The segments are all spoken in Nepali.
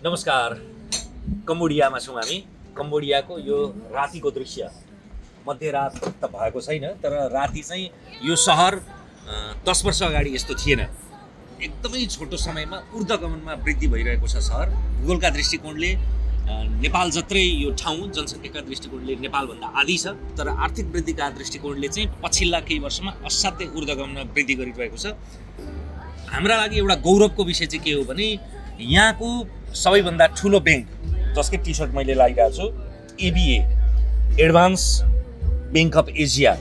नमस्कार। कम्बोडियामा छौँ हामी। कम्बोडियाको यो रातिको दृश्य, मध्यरात त भएको छैन, तर राति चाहिँ यो सहर 10 वर्ष अगाडि यस्तो थिएन। एकदमै छोटो समयमा ऊर्ध्वगमनमा वृद्धि भइरहेको छ सहर। भूगोलका दृष्टिकोणले नेपाल जत्रै यो ठाउँ जनसङ्ख्याका दृष्टिकोणले नेपालभन्दा आधी छ, तर आर्थिक वृद्धिका दृष्टिकोणले चाहिँ पछिल्ला केही वर्षमा असाध्यै ऊर्ध्वगमनमा वृद्धि गरिरहेको छ। हाम्रा लागि एउटा गौरवको विषय चाहिँ के हो भने यहाँको सबैभन्दा ठुलो ब्याङ्क, जसकै टी सर्ट मैले लगाइरहेको छु, एबिए एडभान्स ब्याङ्क अफ एसिया,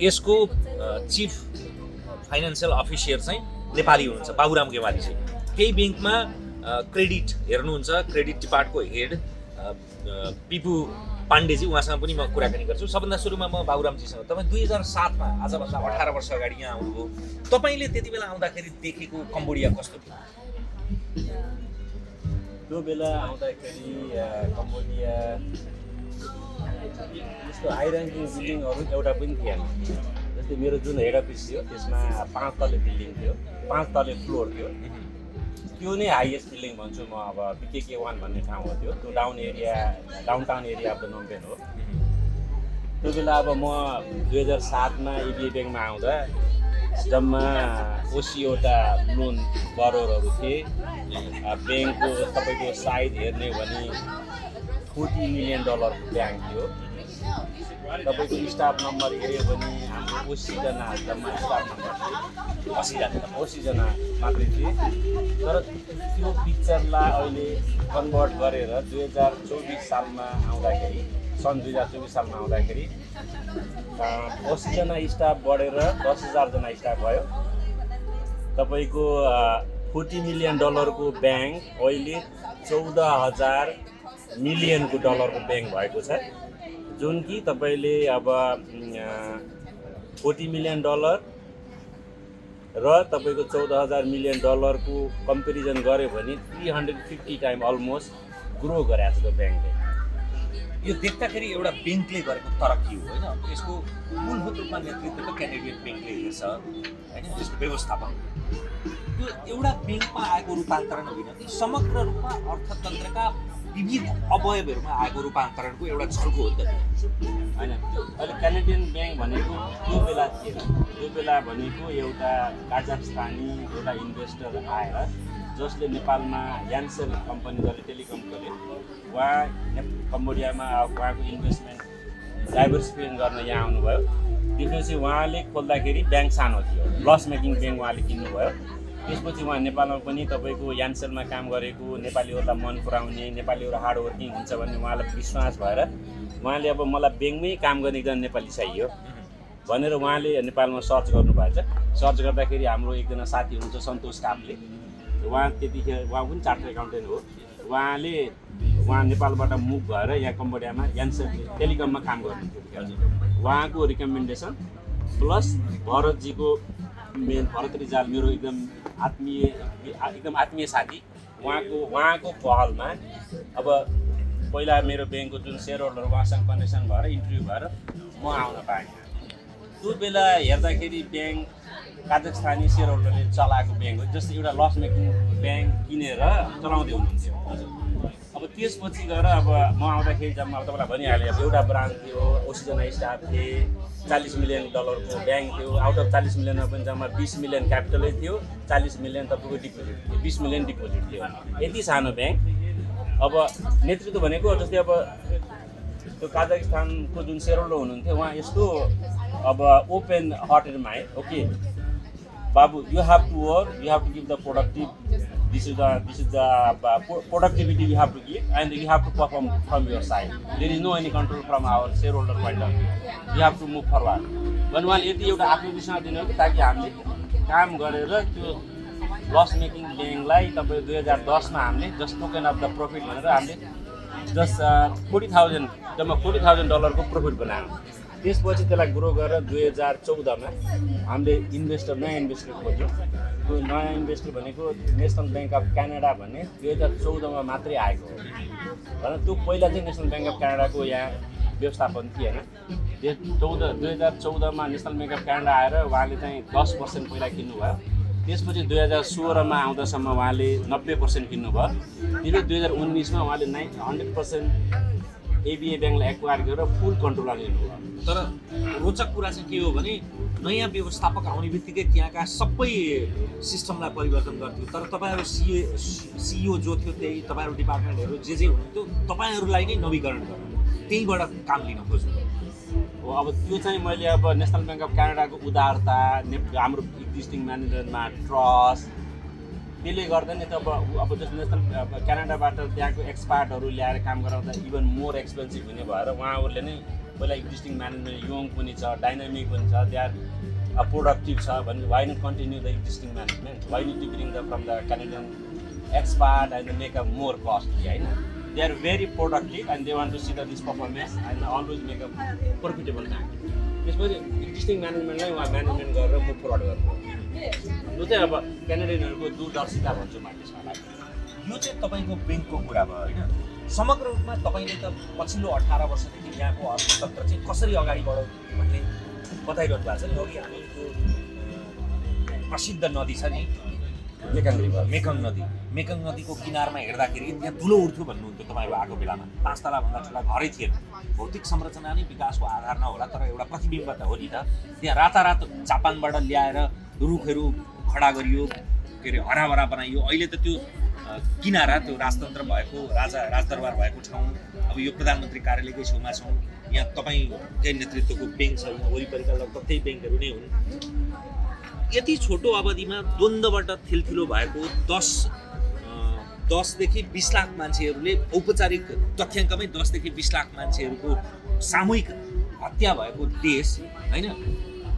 यसको चिफ फाइनेन्सियल अफिसियर चाहिँ नेपाली हुनुहुन्छ, बाबुराम गेवाली चाहिँ। त्यही ब्याङ्कमा क्रेडिट हेर्नुहुन्छ, क्रेडिट डिपार्टको हेड पिपु पाण्डेजी, उहाँसँग पनि म कुराकानी गर्छु। सबभन्दा सुरुमा म बाबुरामजीसँग, तपाईँ 2007मा आजभन्दा 18 वर्ष अगाडि यहाँ आउनुभयो। तपाईँले त्यति बेला आउँदाखेरि देखेको कम्बोडिया कस्तो थियो? त्यो बेला आउँदाखेरि कम्बोडिया यस्तो हाई ऱ्याङ्किङ बिल्डिङहरू एउटा पनि थिएन। जस्तै मेरो जुन हेड अफिस थियो त्यसमा 5 तले बिल्डिङ थियो, 5 तले फ्लोर थियो। त्यो नै हाइएस्ट बिल्डिङ भन्छु म। अब बिकेके 1 भन्ने ठाउँ हो त्यो डाउनटाउन एरिया अफ द नोम्पेन हो। त्यो बेला अब म 2007मा एबिए ब्याङ्कमा आउँदा जम्मा 80वटा लोन बरोरहरू थिए। ब्याङ्कको तपाईँको साइज हेर्ने हो भने $40 मिलियन ब्याङ्क थियो। तपाईँको स्टाफ नम्बर हेऱ्यो भने हाम्रो 80जना जम्मा स्टाफ नम्बर 80जना मात्रै थिए। तर त्यो पिक्चरलाई अहिले कन्भर्ट गरेर 2024 सालमा आउँदाखेरि, सन् 2024 सालमा आउँदाखेरि 80जना स्टाफ बढेर 10,000 जना स्टाफ भयो। तपाईँको $40 मिलियन को ब्याङ्क अहिले $14,000 मिलियन को ब्याङ्क भएको छ। जुन कि तपाईँले अब $40 मिलियन र तपाईँको $14,000 मिलियन को कम्पेरिजन गऱ्यो भने 350 टाइम अलमोस्ट ग्रो गरेको छ त्यो ब्याङ्कले। यो देख्दाखेरि एउटा ब्याङ्कले गरेको तरक्की हो होइन? यसको मूलभूत रूपमा नेतृत्व त क्यानेडियन ब्याङ्कले हेर्छ होइन, त्यसको व्यवस्थापन। त्यो एउटा ब्याङ्कमा आएको रूपान्तरण होइन कि समग्र रूपमा अर्थतन्त्रका विविध अवयवहरूमा आएको रूपान्तरणको एउटा झल्को हो नि त होइन? अहिले क्यानेडियन ब्याङ्क भनेको त्यो बेला थिएन। त्यो बेला भनेको एउटा काजाखस्तानी एउटा इन्भेस्टर आएर, जसले नेपालमा यान्सेल कम्पनी जसले टेलिकमको उहाँ कम्बोडियामा उहाँको इन्भेस्टमेन्ट डाइभर्सिफिकेसन गर्न यहाँ आउनुभयो। त्यसपछि उहाँले खोल्दाखेरि ब्याङ्क सानो थियो, लस मेकिङ ब्याङ्क उहाँले किन्नुभयो। त्यसपछि उहाँ नेपालमा पनि तपाईँको यान्सेलमा काम गरेको नेपालीहरूलाई मन पराउने, नेपालीहरू हार्डवर्किङ हुन्छ भन्ने उहाँलाई विश्वास भएर उहाँले अब मलाई ब्याङ्कमै काम गर्ने एकजना नेपाली चाहियो भनेर उहाँले नेपालमा सर्च गर्नुभएछ। सर्च गर्दाखेरि हाम्रो एकजना साथी हुनुहुन्छ सन्तोष कापले, उहाँ त्यतिखेर उहाँ पनि चार्टर्ड एकाउन्टेन्ट हो। उहाँ नेपालबाट मुभ भएर यहाँ कम्बोडियामा यान्सेल टेलिकममा काम गर्नुहुन्थ्यो। उहाँको रिकमेन्डेसन प्लस भरतजीको भरत रिजाल मेरो एकदम आत्मीय साथी, उहाँको पहलमा अब पहिला मेरो ब्याङ्कको जुन सेयर होल्डर उहाँसँग कनेक्सन भएर इन्टरभ्यू भएर म आउन पाएँ। त्यो बेला हेर्दाखेरि ब्याङ्क काजाखस्तानी सेयर होल्डरले चलाएको ब्याङ्क हो, जस्तै एउटा लस मेकिङ ब्याङ्क किनेर चलाउँदै हुनुहुन्थ्यो। अब त्यसपछि गएर अब म आउँदाखेरि जम्मा तपाईँलाई भनिहालेँ, अब एउटा ब्रान्च थियो, 80जना स्टाफ थिए, $40 मिलियन को ब्याङ्क थियो। आउट अफ 40 मिलियनमा पनि जम्मा 20 मिलियन क्यापिटलै थियो, 40 मिलियन तपाईँको डिपोजिट थियो, 20 मिलियन डिपोजिट थियो। यति सानो ब्याङ्क। अब नेतृत्व भनेको जस्तै अब त्यो काजाखस्तानको जुन सेयर होल्डर हुनुहुन्थ्यो उहाँ यस्तो अब ओपन हार्टेडमा आए, ओके बाबु, you have to work, you have to give the productive, this is the productivity you have to give, and you have to perform from your side. There is no any control from our shareholder point of view. You have to move forward. भने उहाँले यति एउटा आत्मविश्वास दिनु हो कि ताकि हामीले काम गरेर त्यो लस मेकिङ ब्याङ्कलाई तपाईँ 2010मा हामीले just token of the profit भनेर हामीले जस्ट जम्मा $40,000 को प्रफिट बनायौँ। त्यसपछि त्यसलाई ग्रो गरेर 2014मा हामीले नयाँ इन्भेस्टर खोज्यौँ। त्यो नयाँ इन्भेस्टर भनेको नेसनल ब्याङ्क अफ क्यानाडा भन्ने 2014मा मात्रै आएको हो। भने त्यो पहिला चाहिँ नेसनल ब्याङ्क अफ क्यानाडाको यहाँ व्यवस्थापन थिएन। 2014मा नेसनल ब्याङ्क अफ क्यानाडा आएर उहाँले चाहिँ 10% पहिला किन्नुभयो। त्यसपछि 2016मा आउँदासम्म उहाँले 90% किन्नुभयो। त्यसपछि 2019मा उहाँले 100% एबिए ब्याङ्कलाई एक्वायर गरेर फुल कन्ट्रोलमा लिनुभयो। तर रोचक कुरा चाहिँ के हो भने नयाँ व्यवस्थापक आउने बित्तिकै त्यहाँका सबै सिस्टमलाई परिवर्तन गर्थ्यो। तर तपाईँहरू सिइओ जो थियो त्यही तपाईँहरू डिपार्टमेन्टहरू जे हुनुहुन्थ्यो तपाईँहरूलाई नै नवीकरण गर्नु, त्यहीँबाट काम लिन खोज्नु हो। अब त्यो चाहिँ मैले अब नेसनल ब्याङ्क अफ क्यानाडाको उदारता, हाम्रो एक्जिस्टिङ म्यानेजमेन्टमा ट्रस्ट, त्यसले गर्दा नि त अब जस्तो नेसनल क्यानाडाबाट त्यहाँको एक्सपर्टहरू ल्याएर काम गराउँदा इभन मोर एक्सपेन्सिभ हुने भएर उहाँहरूले नै पहिला एक्जिस्टिङ म्यानेजमेन्ट यङ पनि छ, डाइनामिक पनि छ, दे आर प्रोडक्टिभ छ भने why not continue the existing management, why need to bring the from the Canadian expert and make a more costly, होइन। They are very productive and they want to see the this performance and always make a profitable bank. त्यसपछि एक्जिस्टिङ म्यानेजमेन्टलाई उहाँ म्यानेजमेन्ट गरेर मुभ फरवर्ड गर्नु, यो चाहिँ अब क्यानाडियनहरूको दूरदर्शिता भन्छु म त्यसलाई। यो चाहिँ तपाईँको ब्याङ्कको कुरा भयो होइन। समग्र रूपमा तपाईँले त पछिल्लो 18 वर्षदेखि यहाँको अर्थतन्त्र चाहिँ कसरी अगाडि बढाउने भन्ने बताइरहनु भएको छ नि। अघि हामीको प्रसिद्ध नदी छ नि मेकङ रिभर, मेकङ नदीको किनारमा हेर्दाखेरि त्यहाँ धुलो उठ्थ्यो भन्नुहुन्थ्यो तपाईँहरू आएको बेलामा। 5 तलाभन्दा ठुला घरै थिएन। भौतिक संरचना नै विकासको आधार नहोला, तर एउटा प्रतिबिम्ब त हो नि त। त्यहाँ रातारात जापानबाट ल्याएर रुखहरू खडा गरियो, के अरे हराभरा बनाइयो। अहिले त त्यो किनारा, त्यो राजतन्त्र भएको, राजदरबार भएको ठाउँ, अब यो प्रधानमन्त्री कार्यालयकै छेउमा छौँ। यहाँ तपाईँकै नेतृत्वको ब्याङ्क छ, यहाँ वरिपरिका लगभग त्यही ब्याङ्कहरू नै हुन्। यति छोटो अवधिमा द्वन्द्वबाट थिलथिलो भएको 10देखि 20 लाख मान्छेहरूले, औपचारिक तथ्याङ्कमै 10देखि 20 लाख मान्छेहरूको सामूहिक हत्या भएको देश होइन।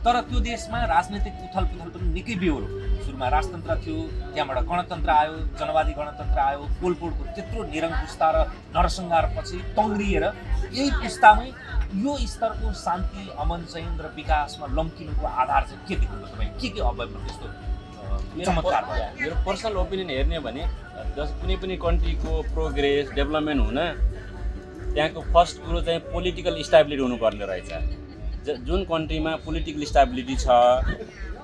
तर त्यो देशमा राजनैतिक उथलपुथल पनि निकै बेहोरो। सुरुमा राजतन्त्र थियो, त्यहाँबाट गणतन्त्र आयो, जनवादी गणतन्त्र आयो। पोलपोटको त्यत्रो निरङ्कुशता र नरसंहारपछि तङ्ग्रिएर यही पुस्तामै यो स्तरको शान्ति, अमन चयन र विकासमा लम्किनुको आधार चाहिँ के देख्नु तपाईँ? के अब त्यस्तो चमत्कार भयो? मेरो पर्सनल ओपिनियन हेर्ने हो भने कुनै पनि कन्ट्रीको प्रोग्रेस, डेभलपमेन्ट हुन त्यहाँको फर्स्ट कुरो चाहिँ पोलिटिकल स्टेबिलिटी हुनुपर्ने रहेछ। जुन कन्ट्रीमा पोलिटिकल स्टेबिलिटी छ,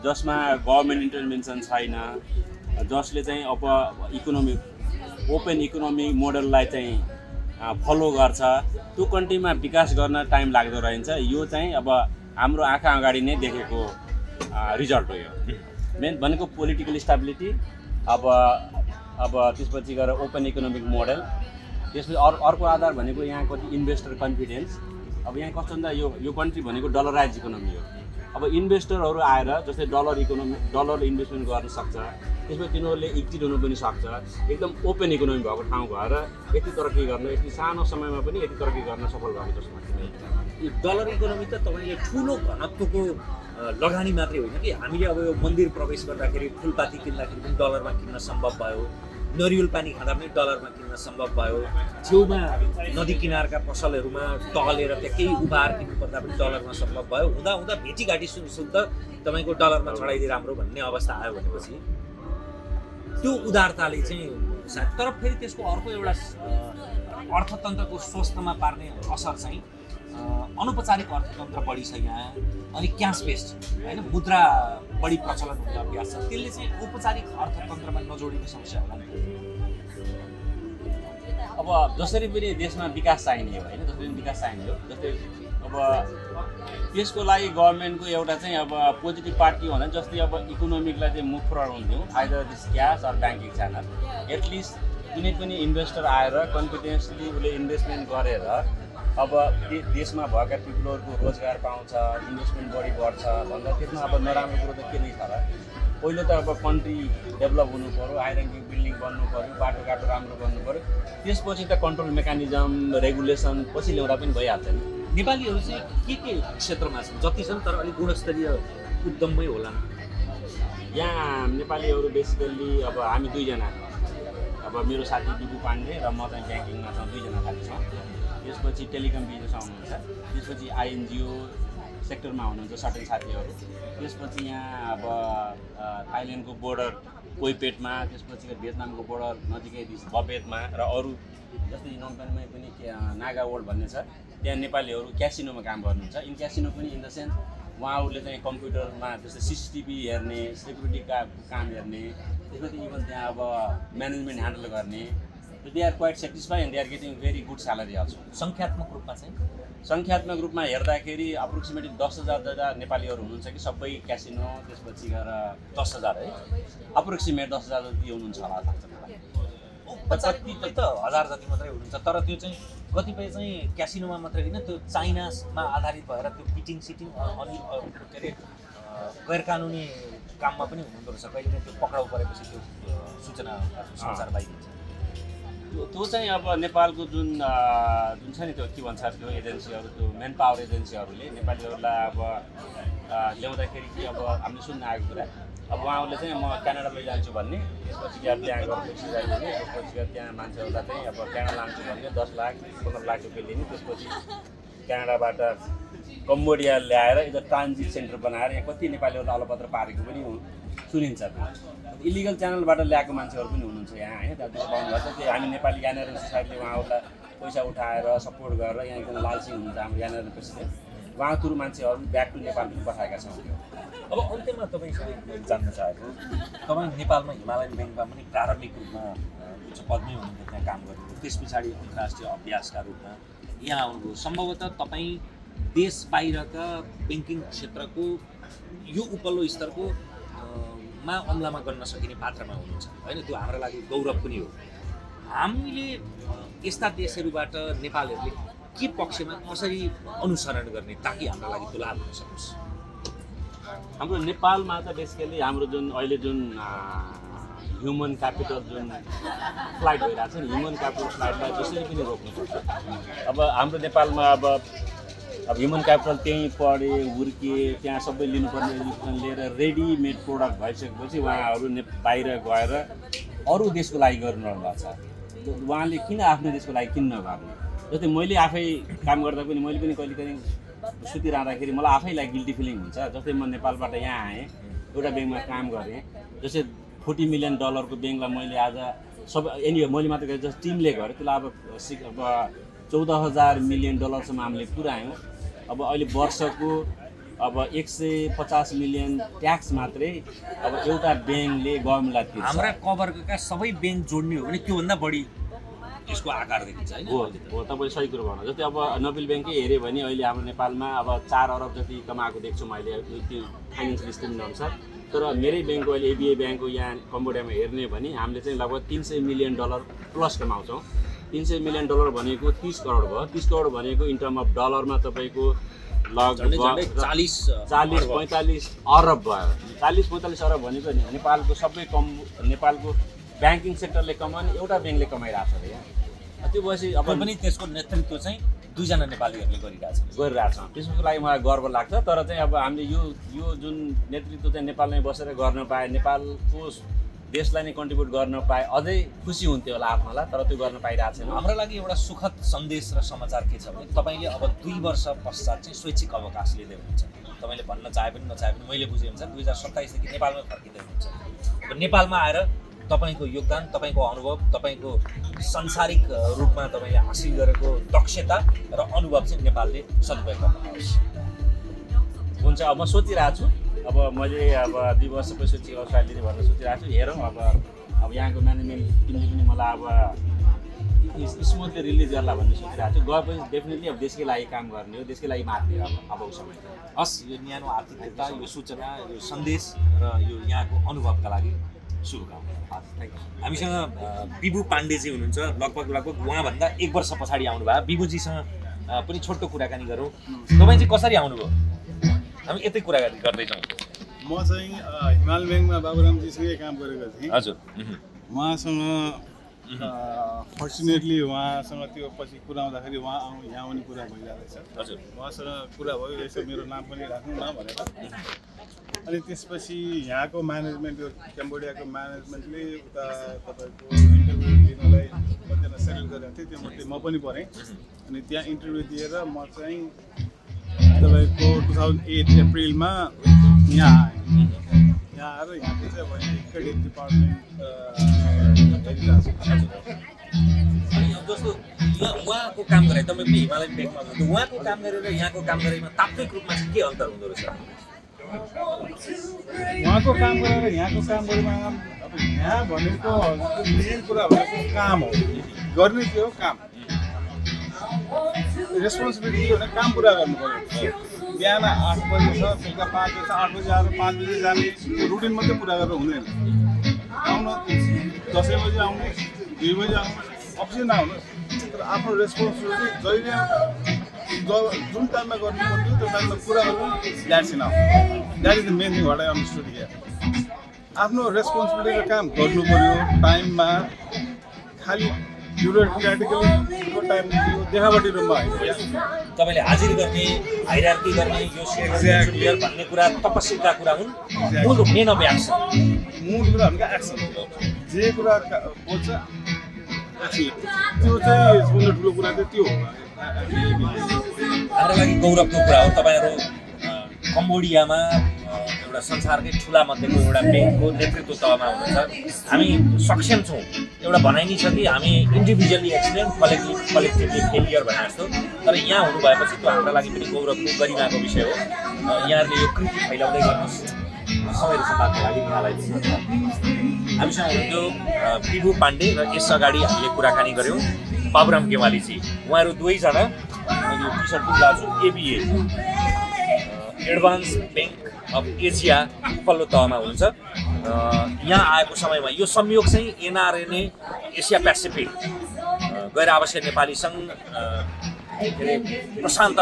जसमा गभर्मेन्ट इन्टरभेन्सन छैन, जसले चाहिँ अब ओपन इकोनोमिक मोडललाई चाहिँ फलो गर्छ, त्यो कन्ट्रीमा विकास गर्न टाइम लाग्दो रहन्छ। यो चाहिँ अब हाम्रो आँखा अगाडि नै देखेको रिजल्ट हो। यो मेन भनेको पोलिटिकल स्टेबिलिटी, अब त्यसपछि गएर ओपन इकोनोमिक मोडल, त्यसपछि अर्को आधार भनेको यहाँको इन्भेस्टर कन्फिडेन्स। अब यहाँ कस्तो भन्दा यो कन्ट्री भनेको डलराइज इकोनोमी हो। अब इन्भेस्टरहरू आएर जस्तै डलर इन्भेस्टमेन्ट गर्न सक्छ, त्यसमा तिनीहरूले एक्जिट हुनु पनि सक्छ। एकदम ओपन इकोनोमी भएको ठाउँ भएर यति तरक्की गर्न, यति सानो समयमा पनि यति तरक्की गर्न सफल भएको जस्तो लाग्छ। यो डलर इकोनोमी त तपाईँले ठुलो घनत्वको लगानी मात्रै होइन कि। हामीले अब यो मन्दिर प्रवेश गर्दाखेरि फुलपाती किन्दाखेरि पनि डलरमा किन्न सम्भव भयो, नरिवल पानी खाँदा पनि डलरमा किन्न सम्भव भयो, छेउमा नदी किनारका पसलहरूमा टहलेर त्यहाँ केही उपहार किन्नु पर्दा पनि डलरमा सम्भव भयो। हुँदा भेटीघाटी शुद्ध तपाईँको डलरमा चढाइदिए राम्रो भन्ने अवस्था आयो भनेपछि त्यो उदारताले चाहिँ सायद। तर फेरि त्यसको अर्को एउटा अर्थतन्त्रको स्वस्थमा पार्ने असर चाहिँ अनौपचारिक अर्थतन्त्र बढी छ यहाँ, अनि क्यास बेस्ड होइन, मुद्रा बढी प्रचलन हुने अभ्यास छ। त्यसले चाहिँ औपचारिक अर्थतन्त्रमा नजोडिने समस्या होला नि। अब जसरी पनि देशमा विकास चाहिने हो होइन, जसरी पनि विकास चाहिने हो, जस्तै अब त्यसको लागि गभर्मेन्टको एउटा चाहिँ अब पोजिटिभ पार्ट के भन्दा जस्तै अब इकोनोमिकलाई चाहिँ मुभ फरवर्ड हुन्थ्यो either this cash or banking channel. At least कुनै पनि इन्भेस्टर आएर कन्फिडेन्सली उसले इन्भेस्टमेन्ट गरेर अब देशमा भएका पिपलहरूको रोजगार पाउँछ, इन्भेस्टमेन्ट बढी बढ्छ भन्दा त्यसमा अब नराम्रो कुरो त के नै छ र। पहिलो त अब कन्ट्री डेभलप हुनु पऱ्यो, हाई ऱ्याङ्किङ बिल्डिङ बन्नु पऱ्यो, बाटोघाटो राम्रो गर्नु पऱ्यो, त्यसपछि त कन्ट्रोल मेकानिजम, रेगुलेसन पछि ल्याउँदा पनि भइहाल्छ नि। नेपालीहरू चाहिँ के क्षेत्रमा छन्? जति छन् तर अलिक गुणस्तरीय उद्यममै होला। यहाँ नेपालीहरू बेसिकल्ली अब हामी दुईजना, अब मेरो साथी दिपु पाण्डे र म चाहिँ ब्याङ्किङमा छौँ, दुईजना साथी छौँ। त्यसपछि टेलिकम बिजनेसमा हुनुहुन्छ, त्यसपछि आइएनजिओ सेक्टरमा हुनुहुन्छ सर्टेन साथीहरू। त्यसपछि यहाँ अब थाइल्यान्डको बोर्डर कोइपेटमा, त्यसपछि भियतनामको बोर्डर नजिकै बपेटमा र अरू जस्तै नम्पनमै पनि नागा वर्ल्ड भन्ने छ, त्यहाँ नेपालीहरू क्यासिनोमा काम गर्नुहुन्छ। इन क्यासिनो पनि इन द सेन्स उहाँहरूले चाहिँ कम्प्युटरमा जस्तै सिसिटिभी हेर्ने, सेक्युरिटी काम हेर्ने, त्यसपछि इभन त्यहाँ अब म्यानेजमेन्ट ह्यान्डल गर्ने, they are quite satisfy and they are getting very good salary also. सङ्ख्यात्मक रूपमा चाहिँ सङ्ख्यात्मक रूपमा हेर्दाखेरि अप्रोक्सिमेटली 10,000 जता नेपालीहरू हुनुहुन्छ कि सबै क्यासिनो, त्यसपछि गएर 10,000 है, अप्रोक्सिमेट 10,000 जति हुनुहुन्छ होला लाग्छ मलाई। कति त 1000 जति मात्रै हुनुहुन्छ, तर त्यो चाहिँ कतिपय चाहिँ क्यासिनोमा मात्रै होइन, त्यो चाइनामा आधारित भएर त्यो पिटिङ सिटिङ अनि के अरे गैर कानुनी काममा पनि हुनुहुँदो रहेछ। कहिले त्यो पक्राउ परेपछि त्यो सूचना संसार बाहिरिन्छ। त्यो चाहिँ अब नेपालको जुन छ नि त्यो के भन्छ त्यो एजेन्सीहरू, त्यो मेन पावर एजेन्सीहरूले नेपालीहरूलाई अब ल्याउँदाखेरि कि अब हामीले सुन्न आएको कुरा, अब उहाँहरूले चाहिँ म क्यानाडा लैजान्छु भन्ने, त्यसपछि गएर त्यहाँ गएर खुसी जाइदिने, त्यसपछि गएर त्यहाँ मान्छेहरूलाई चाहिँ अब क्यानाडा लान्छु भन्ने 10 लाख 15 लाख रुपियाँ लिने, त्यसपछि क्यानाडाबाट कम्बोडिया ल्याएर एउटा ट्रान्जिट सेन्टर बनाएर यहाँ कति नेपालीहरूलाई अलपत्र पारेको पनि सुनिन्छ। इलिगल च्यानलबाट ल्याएको मान्छेहरू पनि हुनुहुन्छ यहाँ होइन, त्यहाँ त्यो पाउनु गर्छ। त्यो हामी नेपाली यानेरन सोसाइटीले उहाँहरूलाई पैसा उठाएर सपोर्ट गरेर यहाँ एकजना लालसिंह हुनुहुन्छ हाम्रो यानेरन प्रेसिडेन्ट, उहाँ थ्रु मान्छेहरू ब्याक टु नेपाल पनि पठाएका छौँ। अब अन्त्यमा तपाईँसँग जान्न चाहेको, तपाईँ नेपालमा हिमालयन ब्याङ्कमा पनि प्रारम्भिक रूपमा उच्च पदमै हुनुहुन्थ्यो, त्यहाँ काम गर्नुभयो, त्यस पछाडि अन्तर्राष्ट्रिय अभ्यासका रूपमा यहाँ आउनुभयो। सम्भवतः तपाईँ देश बाहिरका ब्याङ्किङ क्षेत्रको यो उपल्लो स्तरको मा अमलामा गर्न सकिने पात्रमा हुनुहुन्छ होइन, त्यो हाम्रो लागि गौरव पनि हो। हामीले यस्ता देशहरूबाट नेपालहरूले के पक्षमा कसरी अनुसरण गर्ने ताकि हाम्रो लागि त्यो लाभ हुन सकोस्? हाम्रो नेपालमा त बेसिकली हाम्रो जुन अहिले जुन ह्युमन क्यापिटल जुन फ्लाइट भइरहेको छ नि, ह्युमन क्यापिटल फ्लाइटलाई जसरी पनि रोक्नुपर्छ। अब हाम्रो नेपालमा अब ह्युमन क्यापिटल त्यहीँ पढे हुर्किए, त्यहाँ सबै लिनुपर्ने एजुकेसन लिएर रेडिमेड प्रोडक्ट भइसकेपछि उहाँहरू बाहिर गएर अरू देशको लागि गर्नुभएको छ। उहाँले किन आफ्नो देशको लागि किन नगर्ने? जस्तै मैले आफै काम गर्दा पनि मैले पनि कहिले कहिले सुतिरहँदाखेरि मलाई आफैलाई गिल्टी फिलिङ हुन्छ। जस्तै म नेपालबाट यहाँ आएँ, एउटा ब्याङ्कमा काम गरेँ, जस्तै $40 मिलियन को ब्याङ्कलाई मैले आज सब एनिवे मैले मात्र गरेँ, जस्तो टिमले गरेँ, त्यसलाई अब 14,000 मिलियन डलरसम्म हामीले पुऱ्यायौँ। अब अहिले वर्षको अब 150 मिलियन ट्याक्स मात्रै अब एउटा ब्याङ्कले गभर्मेन्टलाई तिर्छ। हाम्रा कभरका सबै ब्याङ्क जोड्ने हो भने त्योभन्दा बढी यसको आकार देखिन्छ होइन। हो तपाईँले सही कुरो भन्नु। जस्तै अब नोबेल ब्याङ्कै हेऱ्यो भने अहिले हाम्रो नेपालमा अब 4 अरब जति कमाएको देख्छु मैले त्यो फाइनेन्सियल स्टेटमेन्ट अनुसार। तर मेरै ब्याङ्कको अहिले एबिए ब्याङ्कको यहाँ कम्बोडियामा हेर्ने भने हामीले चाहिँ लगभग $300 मिलियन प्लस कमाउँछौँ। $300 मिलियन भनेको 30 करोड भयो। 30 करोड भनेको इन टर्म अफ डलरमा तपाईँको लगभग 40-45 अरब भयो। 40-45 अरब भनेको नेपालको सबै नेपालको ब्याङ्किङ सेक्टरले कमाउने एउटा ब्याङ्कले कमाइरहेको छ यहाँ। त्यो भएपछि अब पनि त्यसको नेतृत्व चाहिँ 2 जना नेपालीहरूले गरिरहेछ। त्यसको लागि मलाई गर्व लाग्छ। तर चाहिँ अब हामीले यो जुन नेतृत्व चाहिँ नेपालमै बसेर गर्न पाए, नेपालको देशलाई नै कन्ट्रिब्युट गर्न पाए अझै खुसी हुन्थ्यो होला आत्मालाई, तर त्यो गर्न पाइरहेको छैन। हाम्रो लागि एउटा सुखद सन्देश र समाचार के छ भने तपाईँले अब 2 वर्ष पश्चात चाहिँ स्वैच्छिक अवकाश लिँदै हुनुहुन्छ। तपाईँले भन्न चाहे पनि नचाहे पनि मैले बुझेअनुसार 2027 देखि नेपालमै फर्किँदै हुनुहुन्छ। अब नेपालमा आएर तपाईँको योगदान, तपाईँको अनुभव, तपाईँको सांसारिक रूपमा तपाईँले हासिल गरेको दक्षता र अनुभव चाहिँ नेपालले सदुपयोग गर्न पाओस्। हुन्छ। अब म सोचिरहेको छु, अब मैले अब 2 वर्षपछि स्वैच्छिक अवकाश लिने भनेर सोचिरहेको छु। हेरौँ अब यहाँको म्यानेजमेन्ट टिमले पनि मलाई अब स्मुथली रिलिज गर्ला भन्ने सोचिरहेको छु। गएपछि डेफिनेटली अब देशकै लागि काम गर्ने हो, देशकै लागि मार्ने अब समय। हस्, यो न्यानो आर्थिकता, यो सूचना, यो सन्देश र यो यहाँको अनुभवका लागि शुभकामना। हामीसँग बिबु पाण्डेजी हुनुहुन्छ, लगभग उहाँभन्दा 1 वर्ष पछाडि आउनुभयो। बिबुजीसँग पनि छोटो कुराकानी गरौँ। तपाईँ चाहिँ कसरी आउनुभयो? हामी यतै कुराकानी गर्दैछौँ। म चाहिँ हिमाल ब्याङ्कमा बाबुरामजीसँगै काम गरेको थिएँ। हजुर। उहाँसँग फर्चुनेटली उहाँसँग त्यो पछि कुरा आउँदाखेरि यहाँ आउने कुरा भइरहेको छ। हजुर। उहाँसँग कुरा भयो, यसो मेरो नाम पनि राख्नु न भनेर। अनि त्यसपछि यहाँको म्यानेजमेन्ट, क्याम्बोडियाको म्यानेजमेन्टले उता तपाईँको इन्टरभ्यू लिनलाई कतिजना सेलेक्ट गरेको थियो, त्योमध्ये म पनि परेँ। अनि त्यहाँ इन्टरभ्यू दिएर म चाहिँ तपाईँको 2008 अप्रिलमा यहाँ आएँ। यहाँ आएर यहाँको चाहिँ अब क्रेडिट डिपार्टमेन्ट जस्तो उहाँको काम गरे तपाईँ पनि हिमालयन ब्याङ्कमा हुनुहुन्थ्यो उहाँको काम गरेर यहाँको काम गरेमा तात्विक रूपमा चाहिँ के अन्तर हुँदो रहेछ उहाँको काम गरेर यहाँको काम गरेमा अब यहाँ भनेको मेन कुरा भनेको काम हो गर्ने के हो काम रेस्पोन्सिबिलिटी हो भने काम पुरा गर्नु पर्यो बिहान 8 बजे छ बेलुका 5 बजे 8 बजे आएर 5 बजे जाने त्यो रुटिन मात्रै पुरा गरेर हुँदैन आउन 10 बजे आउनु 2 बजे आउनु अप्सन नआउनु तर आफ्नो रेस्पोन्सिबिलिटी जहिले जुन टाइममा गर्नु पर्यो त्यो टाइममा पुरा गर्नु that's enough that is the main thing what I understood here आफ्नो रेस्पोन्सिबिलिटी काम गर्नु पर्यो टाइममा खालि ब्युरोक्रेटिकली त्यो टाइम देखावटी रूपमा होइन तपाईँले हाजिर गर्ने हायरार्की गर्ने यो सेयर भन्ने कुरा तपस्याका कुरा हुन् मूल मेन अफ एक्सन मूल कुरा भनेको एक्सन जे कुरा बोल्छ त्यो चाहिँ सबभन्दा ठुलो कुरा चाहिँ त्यो हो हाम्रो लागि गौरवको कुरा हो तपाईँहरू कम्बोडियामा एउटा संसारकै ठुला मध्येको एउटा ब्याङ्कको नेतृत्व तहमा हुनुहुन्छ हामी सक्षम छौँ एउटा भनाइ नै छ कि हामी इन्डिभिजुअली एक्सिडेन्ट कलेक्टिभली फेलियर भने जस्तो तर यहाँ हुनुभएपछि त्यो हाम्रो लागि पनि गौरवको गरिमाको विषय हो यहाँहरूले यो कृति फैलाउँदै गर्नुहोस् समय र सम्वादको लागि यहाँलाई हामीसँग हुनुहुन्थ्यो विभु पाण्डे र यस अगाडि हामीले कुराकानी गऱ्यौँ बाबुराम गेवालीजी उहाँहरू दुवैजना मैले टी सर्ट पनि लगाएको छु एबिए एडभान्स ब्याङ्क अफ एसिया पल्लो तहमा हुनुहुन्छ यहाँ आएको समयमा यो संयोग चाहिँ एनआरएनए एसिया पेसिफिक गैर आवासीय नेपाली सङ्घ के अरे प्रशान्त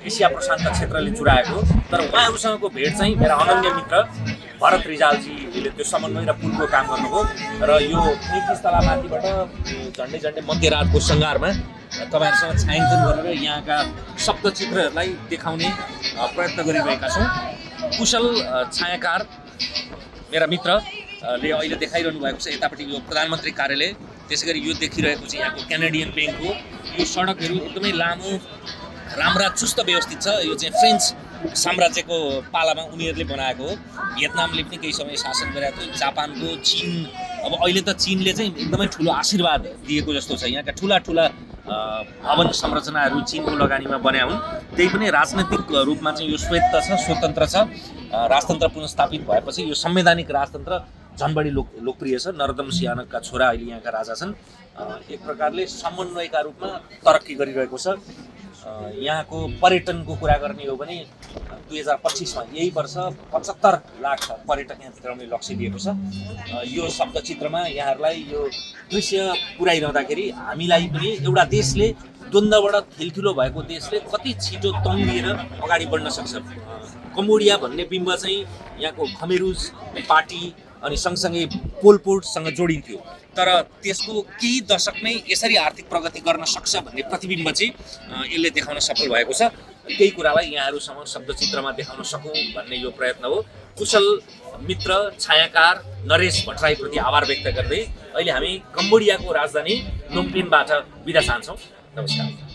एसिया प्रशान्त क्षेत्रले चुराएको तर उहाँहरूसँगको भेट चाहिँ मेरा अनन्य मित्र भरत रिजालजीले त्यो समन्वय र पुलको काम गर्नुभयो र यो 33 तलामाथिबाट झन्डै मध्यरातको सङ्घारमा तपाईँहरूसँग छायाङ्कन गरेर यहाँका शब्दचित्रहरूलाई देखाउने प्रयत्न गरिरहेका छौँ कुशल छायाकार मेरा मित्रले अहिले देखाइरहनु भएको छ यतापट्टि यो प्रधानमन्त्री कार्यालय त्यसै गरी यो देखिरहेको चाहिँ यहाँको क्यानाडियन ब्याङ्क हो यो सडकहरू एकदमै लामो राम्रा चुस्त व्यवस्थित छ यो चाहिँ फ्रेन्च साम्राज्यको पालामा उनीहरूले बनाएको हो भियतनामले पनि केही समय शासन गरेको थियो जापानको चीन अब अहिले त चीनले चाहिँ एकदमै ठुलो आशीर्वाद दिएको जस्तो छ यहाँका ठुला भवन संरचनाहरू चीनको लगानीमा बन्या हुन् त्यही पनि राजनैतिक रूपमा चाहिँ यो स्वायत्त छ स्वतन्त्र छ राजतन्त्र पुनर्स्थापित भएपछि यो संवैधानिक राजतन्त्र झन् बढी लोकप्रिय छ नरोत्तम सियानकका छोरा अहिले यहाँका राजा छन् एक प्रकारले समन्वयका रूपमा तरक्की गरिरहेको छ यहाँको पर्यटनको कुरा गर्ने हो भने 2025मा यही वर्ष 75 लाख पर्यटक यहाँ भित्राउने लक्ष्य दिएको छ यो शब्दचित्रमा यहाँहरूलाई यो दृश्य पुर्याइरहँदाखेरि हामीलाई पनि एउटा देशले द्वन्द्वबाट ठुलो भएको देशले कति छिटो तङ्गिएर अगाडि बढ्न सक्छ कम्बोडिया भन्ने बिम्ब चाहिँ यहाँको खमेरुज पार्टी अनि सँगसँगै पोलपोटसँग जोडिन्थ्यो तर त्यसको केही दशकमै यसरी आर्थिक प्रगति गर्न सक्छ भन्ने प्रतिबिम्ब चाहिँ यसले देखाउन सफल भएको छ त्यही कुरालाई यहाँहरूसँग शब्दचित्रमा देखाउन सकौँ भन्ने यो प्रयत्न हो कुशल मित्र छायाकार नरेश भट्टराईप्रति आभार व्यक्त गर्दै अहिले हामी कम्बोडियाको राजधानी नोम्पेनबाट बिदा चाहन्छौँ नमस्कार